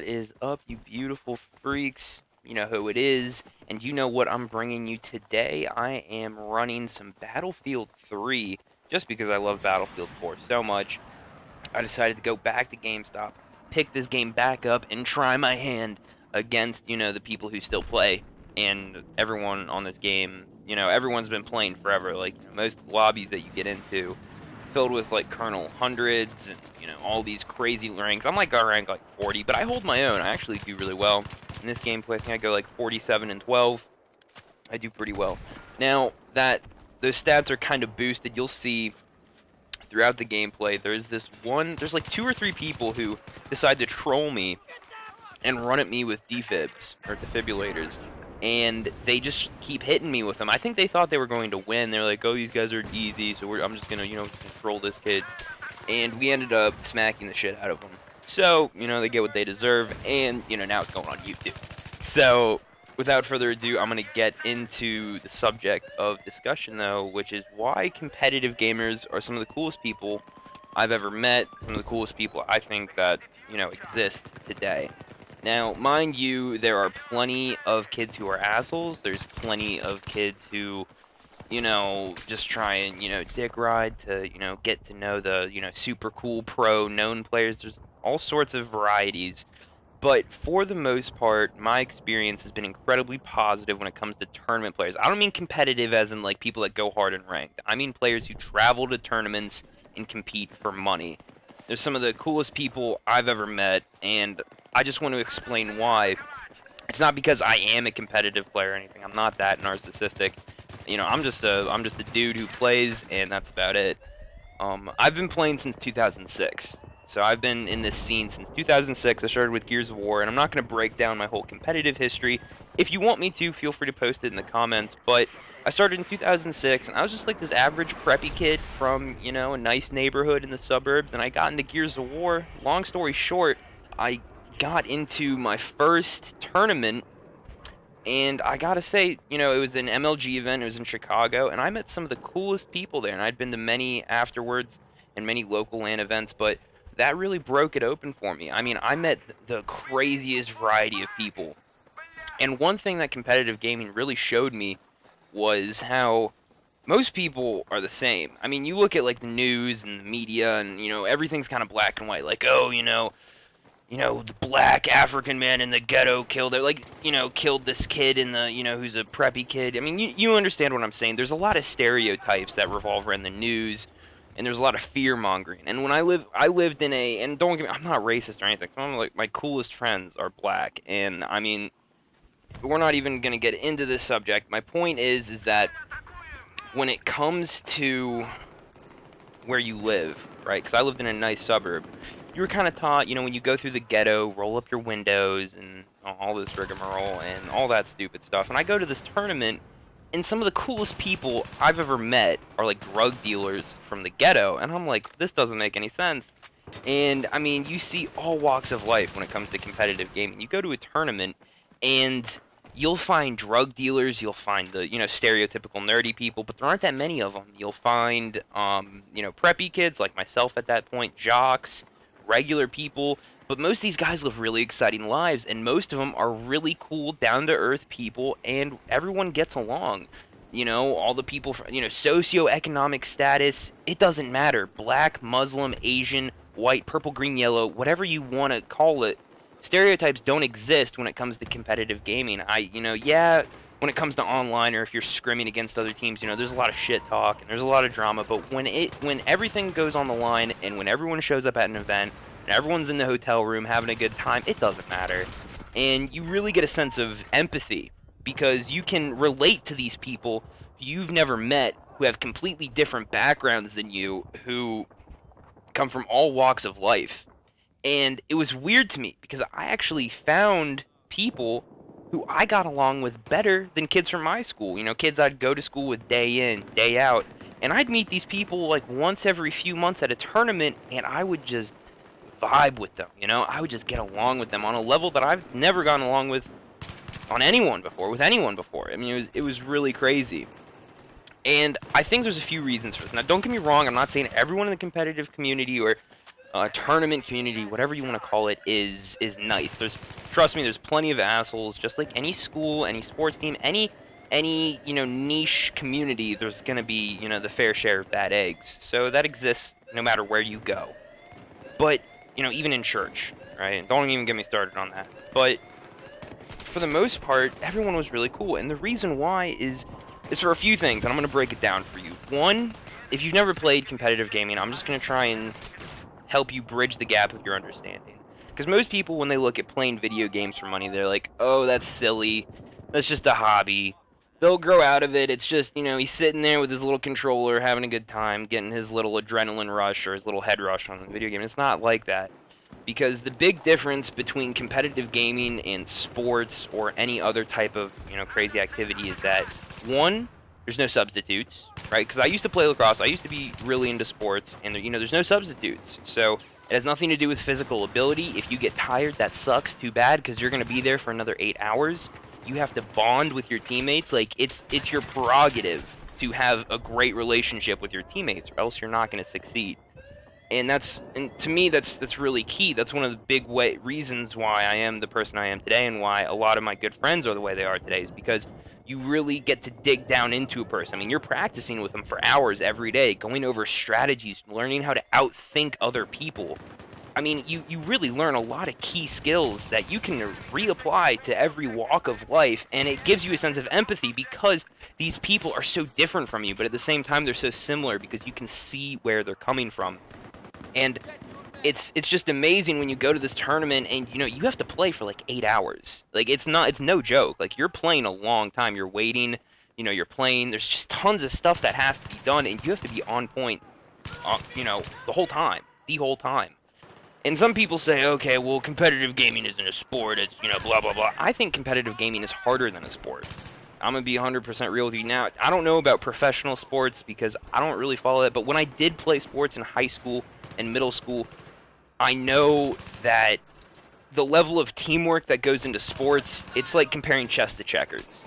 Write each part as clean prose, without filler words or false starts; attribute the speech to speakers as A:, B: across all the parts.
A: What is up, you beautiful freaks? You know who it is, and you know what I'm bringing you today. I am running some Battlefield 3 just because I love Battlefield 4 so much. I decided to go back to GameStop, pick this game back up, and try my hand against, the people who still play. And everyone on this game, everyone's been playing forever. Like, most lobbies that you get into filled with like Colonel hundreds and all these crazy ranks. I'm like rank like 40, but I hold my own. I actually do really well in this gameplay. I think I go like 47 and 12. I do pretty well. Now that those stats are kind of boosted, you'll see throughout the gameplay there's like 2 or 3 people who decide to troll me and run at me with defibs or defibrillators, and they just keep hitting me with them. I think they thought they were going to win. They're like, oh, these guys are easy, so I'm just gonna control this kid, and we ended up smacking the shit out of them. So they get what they deserve, and now it's going on YouTube. So without further ado, I'm gonna get into the subject of discussion though, which is why competitive gamers are some of the coolest people I've ever met, some of the coolest people I think that exist today. Now, mind you, there are plenty of kids who are assholes. There's plenty of kids who, just try and, dick ride to, get to know the, super cool pro known players. There's all sorts of varieties. But for the most part, my experience has been incredibly positive when it comes to tournament players. I don't mean competitive as in, like, people that go hard and ranked. I mean players who travel to tournaments and compete for money. They're some of the coolest people I've ever met, and I just want to explain why. It's not because I am a competitive player or anything. I'm not that narcissistic. I'm just a dude who plays, and that's about it. I've been playing since 2006. So I've been in this scene since 2006. I started with Gears of War, and I'm not going to break down my whole competitive history. If you want me to, feel free to post it in the comments. But I started in 2006, and I was just like this average preppy kid from, a nice neighborhood in the suburbs, and I got into Gears of War. Long story short, I got into my first tournament, and I gotta say, it was an MLG event. It was in Chicago, and I met some of the coolest people there, and I'd been to many afterwards and many local LAN events, but that really broke it open for me. I mean, I met the craziest variety of people. And one thing that competitive gaming really showed me was how most people are the same. I mean, you look at like the news and the media and, everything's kind of black and white. Like, oh, the black African man in the ghetto killed it. Like, killed this kid in the, who's a preppy kid. I mean, you understand what I'm saying. There's a lot of stereotypes that revolve around the news, and there's a lot of fear mongering. And when I lived in and don't get me, I'm not racist or anything. Some of like my coolest friends are black, and I mean, we're not even gonna get into this subject. My point is that when it comes to where you live, right? Because I lived in a nice suburb. You were kind of taught, when you go through the ghetto, roll up your windows and all this rigmarole and all that stupid stuff. And I go to this tournament, and some of the coolest people I've ever met are like drug dealers from the ghetto, and I'm like, this doesn't make any sense. And I mean, you see all walks of life when it comes to competitive gaming. You go to a tournament, and you'll find drug dealers, you'll find the stereotypical nerdy people, but there aren't that many of them. You'll find preppy kids like myself at that point, jocks, regular people. But most of these guys live really exciting lives, and most of them are really cool, down-to-earth people, and everyone gets along. All the people, socioeconomic status, it doesn't matter. Black, Muslim, Asian, white, purple, green, yellow, whatever you want to call it, stereotypes don't exist when it comes to competitive gaming. Yeah, when it comes to online or if you're scrimming against other teams, there's a lot of shit talk and there's a lot of drama, but when everything goes on the line and when everyone shows up at an event, and everyone's in the hotel room having a good time, it doesn't matter. And you really get a sense of empathy because you can relate to these people you've never met who have completely different backgrounds than you, who come from all walks of life. And it was weird to me because I actually found people who I got along with better than kids from my school. Kids I'd go to school with day in, day out. And I'd meet these people like once every few months at a tournament, and I would just vibe with them, I would just get along with them on a level that I've never gone along with with anyone before. I mean, it was really crazy. And I think there's a few reasons for this. Now, don't get me wrong, I'm not saying everyone in the competitive community or tournament community, whatever you want to call it, is nice. Trust me, there's plenty of assholes, just like any school, any sports team, any niche community. There's gonna be the fair share of bad eggs. So that exists no matter where you go. But even in church, right? Don't even get me started on that. But for the most part, everyone was really cool, and the reason why is for a few things, and I'm gonna break it down for you. One, if you've never played competitive gaming, I'm just gonna try and help you bridge the gap with your understanding. Because most people, when they look at playing video games for money, they're like, oh, that's silly. That's just a hobby. They'll grow out of it. It's just, he's sitting there with his little controller, having a good time, getting his little adrenaline rush or his little head rush on the video game. It's not like that. Because the big difference between competitive gaming and sports or any other type of, crazy activity is that, one, there's no substitutes, right? Because I used to play lacrosse. I used to be really into sports, and there's no substitutes. So it has nothing to do with physical ability. If you get tired, that sucks. Too bad, because you're going to be there for another 8 hours. You have to bond with your teammates. Like it's your prerogative to have a great relationship with your teammates, or else you're not going to succeed. And to me, that's really key. That's one of the big reasons why I am the person I am today, and why a lot of my good friends are the way they are today, is because you really get to dig down into a person. I mean, you're practicing with them for hours every day, going over strategies, learning how to outthink other people. I mean, you really learn a lot of key skills that you can reapply to every walk of life, and it gives you a sense of empathy because these people are so different from you, but at the same time, they're so similar because you can see where they're coming from. And it's just amazing when you go to this tournament and you have to play for like 8 hours. Like it's no joke. Like you're playing a long time. You're waiting, you're playing. There's just tons of stuff that has to be done, and you have to be on point, the whole time. And some people say, okay, well, competitive gaming isn't a sport. It's blah blah blah. I think competitive gaming is harder than a sport. I'm gonna be 100% real with you now. I don't know about professional sports because I don't really follow that. But when I did play sports in high school and middle school, I know that the level of teamwork that goes into sports, it's like comparing chess to checkers.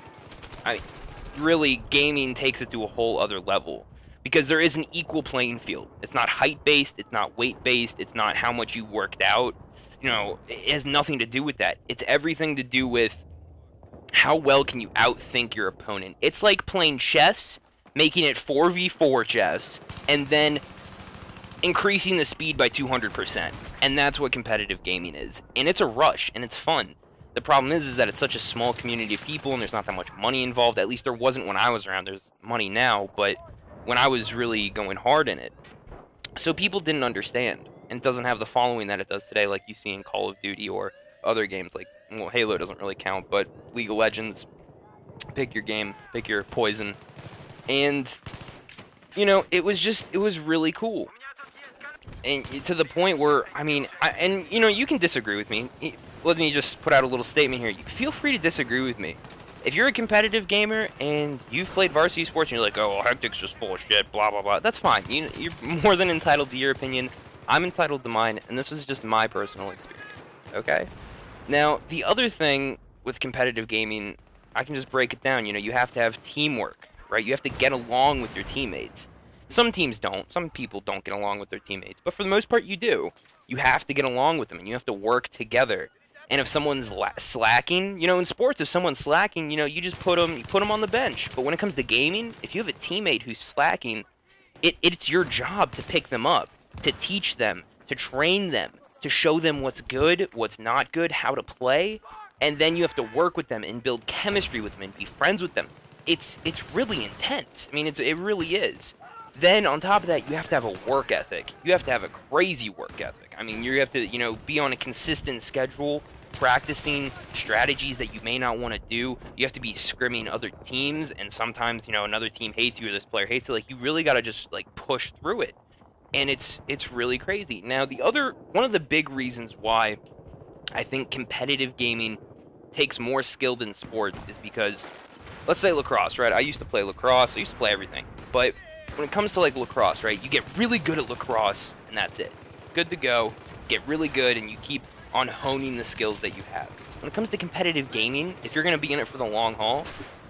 A: Really, gaming takes it to a whole other level because there is an equal playing field. It's not height-based, it's not weight-based, it's not how much you worked out. It has nothing to do with that. It's everything to do with how well can you outthink your opponent. It's like playing chess, making it 4v4 chess, and then increasing the speed by 200%. And that's what competitive gaming is. And it's a rush, and it's fun. The problem is that it's such a small community of people, and there's not that much money involved. At least there wasn't when I was around. There's money now, but when I was really going hard in it. So people didn't understand. And it doesn't have the following that it does today, like you see in Call of Duty or other games like, well, Halo doesn't really count, but League of Legends. Pick your game, pick your poison. And, it was really cool. And to the point where, you can disagree with me. Let me just put out a little statement here. Feel free to disagree with me. If you're a competitive gamer and you've played varsity sports and you're like, oh, well, Hectic's just full of shit, blah, blah, blah, that's fine. You're more than entitled to your opinion. I'm entitled to mine, and this was just my personal experience, okay? Now, the other thing with competitive gaming, I can just break it down. You have to have teamwork, right? You have to get along with your teammates. Some teams don't. Some people don't get along with their teammates. But for the most part, you do. You have to get along with them, and you have to work together. And if someone's slacking, in sports, if someone's slacking, you just put them on the bench. But when it comes to gaming, if you have a teammate who's slacking, it's your job to pick them up, to teach them, to train them, to show them what's good, what's not good, how to play. And then you have to work with them and build chemistry with them and be friends with them. It's really intense. It really is. Then on top of that, you have to have a work ethic. You have to have a crazy work ethic. You have to, be on a consistent schedule, practicing strategies that you may not want to do. You have to be scrimming other teams, and sometimes, another team hates you or this player hates you. Like, you really got to just, push through it. And it's really crazy. Now, one of the big reasons why I think competitive gaming takes more skill than sports is because, let's say lacrosse, right? I used to play lacrosse. I used to play everything. But when it comes to lacrosse, right, you get really good at lacrosse and that's it. Good to go, get really good, and you keep on honing the skills that you have. When it comes to competitive gaming, if you're going to be in it for the long haul,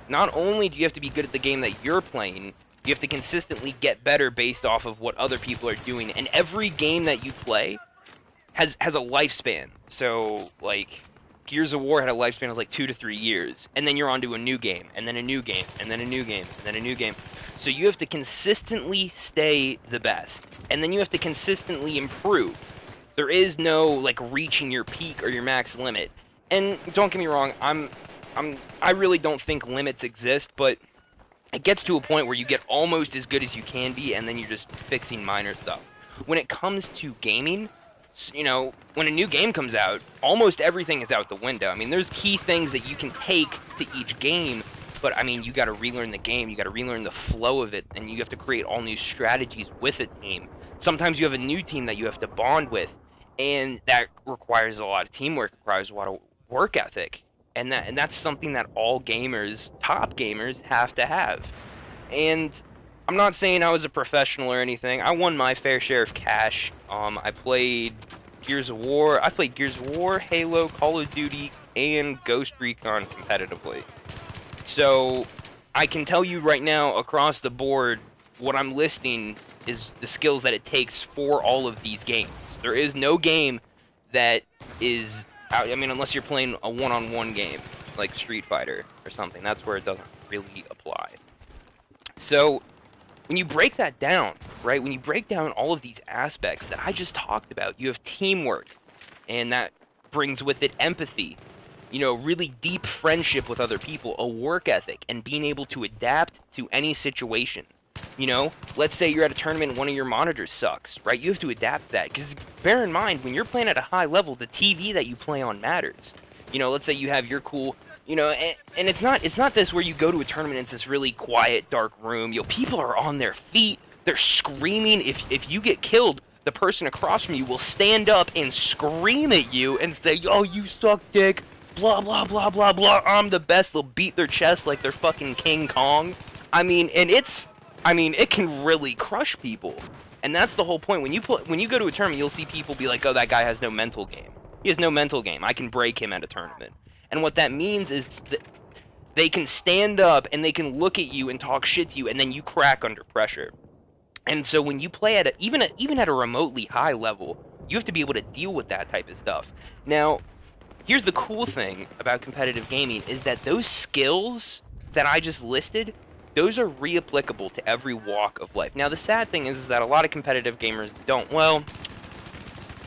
A: not only do you have to be good at the game that you're playing, You have to consistently get better based off of what other people are doing. And every game that you play has a lifespan. So, like, Gears of War had a lifespan of like 2 to 3 years, and then you're on to a new game, and then a new game, and then a new game, and then a new game. So you have to consistently stay the best, and then you have to consistently improve. There is no like reaching your peak or your max limit. And don't get me wrong, I really don't think limits exist, but it gets to a point where you get almost as good as you can be, and then you're just fixing minor stuff. When it comes to gaming, you know, when a new game comes out, almost everything is out the window. I mean, there's key things that you can take to each game, but I mean, you got to relearn the game, you got to relearn the flow of it, and you have to create all new strategies with a team. Sometimes you have a new team that you have to bond with, and that requires a lot of teamwork, requires a lot of work ethic, and that's something that all gamers, top gamers, have to have. And I'm not saying I was a professional or anything. I won my fair share of cash. I played Gears of War. I played Gears of War, Halo, Call of Duty, and Ghost Recon competitively. So I can tell you right now, across the board, what I'm listing is the skills that it takes for all of these games. There is no game that is out. I mean, unless you're playing a one-on-one game like Street Fighter or something. That's where it doesn't really apply. So when you break that down, right, when you break down all of these aspects that I just talked about, you have teamwork, and that brings with it empathy, you know, really deep friendship with other people, a work ethic, and being able to adapt to any situation. You know, let's say you're at a tournament and one of your monitors sucks, right? You have to adapt to that, because bear in mind, when you're playing at a high level, the TV that you play on matters. You know, let's say you have your cool, you know, and it's not this where you go to a tournament and it's this really quiet, dark room. You know, people are on their feet, they're screaming. If you get killed, the person across from you will stand up and scream at you and say, "Oh, you suck, dick, blah, blah, blah, blah, blah, I'm the best." They'll beat their chest like they're fucking King Kong. I mean, it can really crush people. And that's the whole point. When you go to a tournament, you'll see people be like, "Oh, that guy has no mental game. He has no mental game. I can break him at a tournament." And what that means is that they can stand up and they can look at you and talk shit to you, and then you crack under pressure. And so when you play at even at a remotely high level, you have to be able to deal with that type of stuff. Now, here's the cool thing about competitive gaming is that those skills that I just listed, those are reapplicable to every walk of life. Now, the sad thing is that a lot of competitive gamers don't. Well,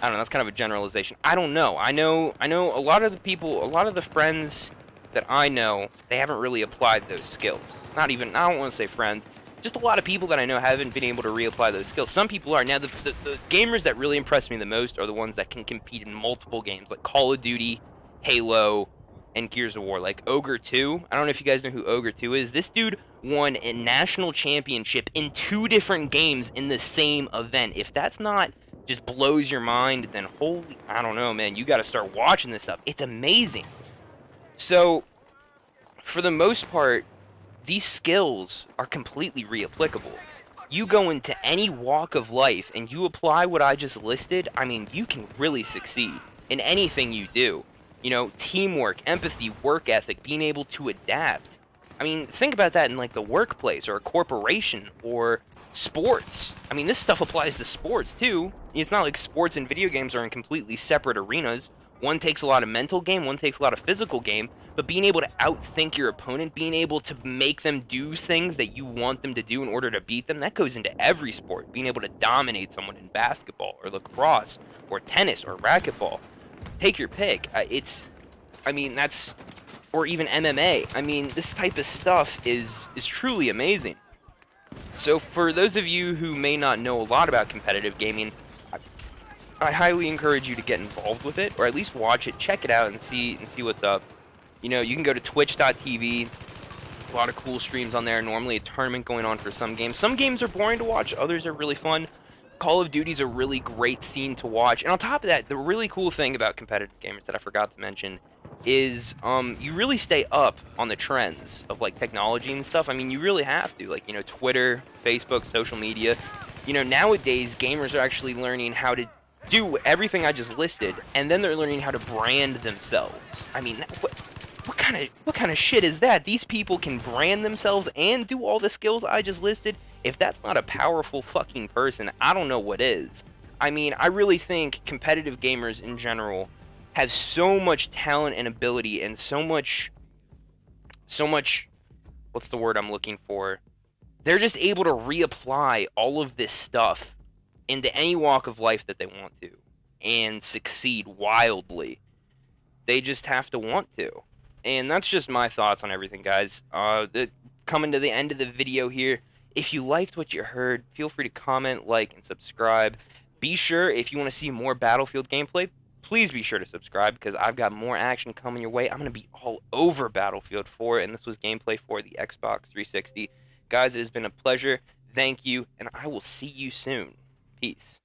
A: I don't know, that's kind of a generalization. I don't know. I know a lot of the people, a lot of the friends that I know, they haven't really applied those skills. Not even, I don't want to say friends, just a lot of people that I know haven't been able to reapply those skills. Some people are. Now, the gamers that really impress me the most are the ones that can compete in multiple games, like Call of Duty, Halo, and Gears of War. Like Ogre 2, I don't know if you guys know who Ogre 2 is. This dude won a national championship in 2 different games in the same event. If that's not just blows your mind, then holy, I don't know, man, you got to start watching this stuff. It's amazing. So, for the most part, these skills are completely reapplicable. You go into any walk of life and you apply what I just listed, I mean, you can really succeed in anything you do. You know, teamwork, empathy, work ethic, being able to adapt. I mean, think about that in like the workplace or a corporation or sports. I mean, this stuff applies to sports too. It's not like sports and video games are in completely separate arenas. One takes a lot of mental game, one takes a lot of physical game, but being able to outthink your opponent, being able to make them do things that you want them to do in order to beat them, that goes into every sport. Being able to dominate someone in basketball or lacrosse or tennis or racquetball. Take your pick. Or even MMA. I mean, this type of stuff is truly amazing. So for those of you who may not know a lot about competitive gaming, I highly encourage you to get involved with it, or at least watch it, check it out, and see what's up. You know, you can go to twitch.tv, a lot of cool streams on there, normally a tournament going on for some games. Some games are boring to watch, others are really fun. Call of Duty's a really great scene to watch, and on top of that, the really cool thing about competitive gamers that I forgot to mention is you really stay up on the trends of like technology and stuff. I mean, you really have to, like, you know, Twitter, Facebook, social media. You know, nowadays gamers are actually learning how to do everything I just listed, and then they're learning how to brand themselves. I mean, what what kind of shit is that? These people can brand themselves and do all the skills I just listed. If that's not a powerful fucking person, I don't know what is. I mean, I really think competitive gamers in general have so much talent and ability and so much what's the word I'm looking for? They're just able to reapply all of this stuff into any walk of life that they want to and succeed wildly. They just have to want to. And that's just my thoughts on everything, guys. Coming to the end of the video here. If you liked what you heard, feel free to comment, like, and subscribe. Be sure, if you want to see more Battlefield gameplay, please be sure to subscribe because I've got more action coming your way. I'm going to be all over Battlefield 4, and this was gameplay for the Xbox 360. Guys, it has been a pleasure. Thank you, and I will see you soon. Peace.